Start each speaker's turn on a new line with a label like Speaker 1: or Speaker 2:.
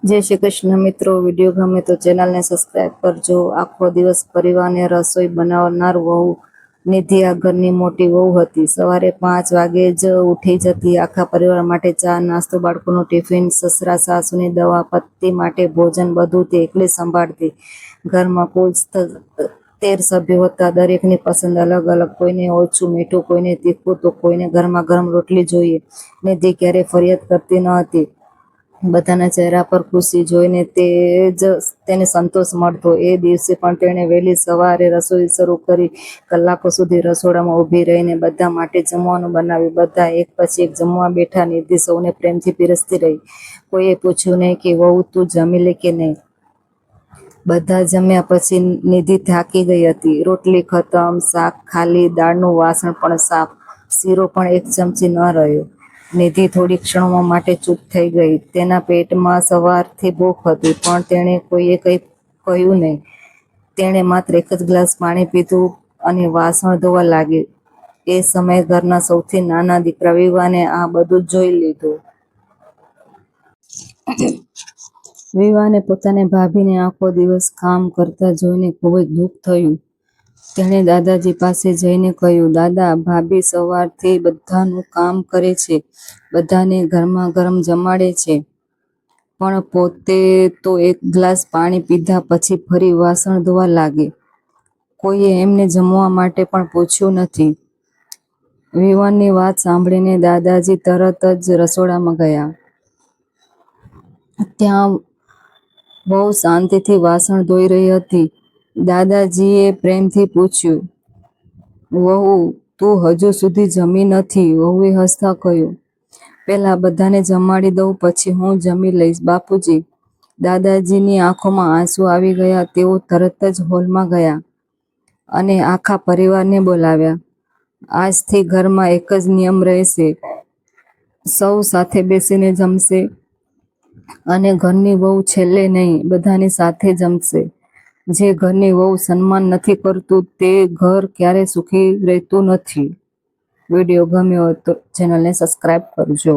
Speaker 1: જય શ્રી કૃષ્ણ મિત્રો, વિડીયો ગમે તો ચેનલને સબસ્ક્રાઈબ કરજો। આખો દિવસ પરિવારને રસોઈ બનાવનાર વહુ નિધિ આ ઘરની મોટી વહુ હતી। સવારે 5 વાગે જ ઉઠી જતી। આખા પરિવાર માટે ચા નાસ્તો, બાળકોનું ટિફિન, સસરા સાસુની દવા, પતિ માટે ભોજન બધું તે એકલી સંભાળતી। ઘરમાં કુલ 13 સભ્યો હતા। દરેકની પસંદ અલગ અલગ, કોઈને ઓછું મીઠું, કોઈને તીખું તો કોઈને ગરમા ગરમ રોટલી જોઈએ। નિધિ ક્યારેય ફરિયાદ કરતી ન હતી। બધાના ચહેરા પર ખુશી જોઈને તેને સંતોષ મળતો। એ દિવસે પણ તેણે વહેલી સવારે રસોઈ શરૂ કરી। કલાકો સુધી રસોડામાં ઊભી રહીને બધા માટે જમવાનું બનાવ્યું। બધા એક પછી એક જમવા બેઠા। નિધિ સૌને પ્રેમથી પીરસતી રહી। કોઈએ પૂછ્યું નહીં કે વહુ તું જમી લે કે નહીં। બધા જમ્યા પછી નિધિ થાકી ગઈ હતી। રોટલી ખતમ, શાક ખાલી, દાળનું વાસણ પણ સાફ, શીરો પણ એક ચમચી ન રહ્યો। નિધિ થોડી ક્ષણો માટે ચૂપ થઈ ગઈ। તેના પેટમાં સવારથી ભૂખ હતી, પણ તેણે કોઈએ કંઈ કહ્યું નહીં। તેણે માત્ર એક જ ગ્લાસ પાણી પીધું અને વાસણ ધોવા લાગી। એ સમયે ઘરના સૌથી નાના દીકરા વિવાને આ બધું જોઈ લીધું। વિવાને પોતાની ભાભીને આખો દિવસ કામ કરતા જોઈને ખૂબ જ દુઃખ થયું। તેણે દાદાજી પાસે જઈને કહ્યું, દાદા, ભાભી સવારથી બધાનું કામ કરે છે, બધાને ગરમા ગરમ જમાડે છે, પણ પોતે તો એક ગ્લાસ પાણી પીધા પછી ફરી વાસણ ધોવા લાગે। કોઈએ એમને જમવા માટે પણ પૂછ્યું નથી। વિવાનની વાત સાંભળીને દાદાજી તરત જ રસોડામાં ગયા। ત્યાં વહુ શાંતિથી વાસણ ધોઈ રહી હતી। દાદાજીએ પ્રેમથી પૂછ્યું, વહુ, તું હજુ સુધી જમી નથી? વહુએ હસતા કહ્યું, પહેલા બધાને જમાડી દઉં, પછી હું જમી લઈશ બાપુજી। દાદાજીની આંખોમાં આંસુ આવી ગયા। તેઓ તરત જ હોલમાં ગયા અને આખા પરિવારને બોલાવ્યા। આજથી ઘરમાં એક જ નિયમ રહેશે, સૌ સાથે બેસીને જમશે અને ઘરની વહુ છેલ્લે નહીં, બધાની સાથે જમશે। જે ઘરની વહુ સન્માન નથી કરતું તે ઘર ક્યારેય સુખી રહેતું નથી। વિડીયો ગમ્યો હોય તો ચેનલને સબસ્ક્રાઈબ કરજો।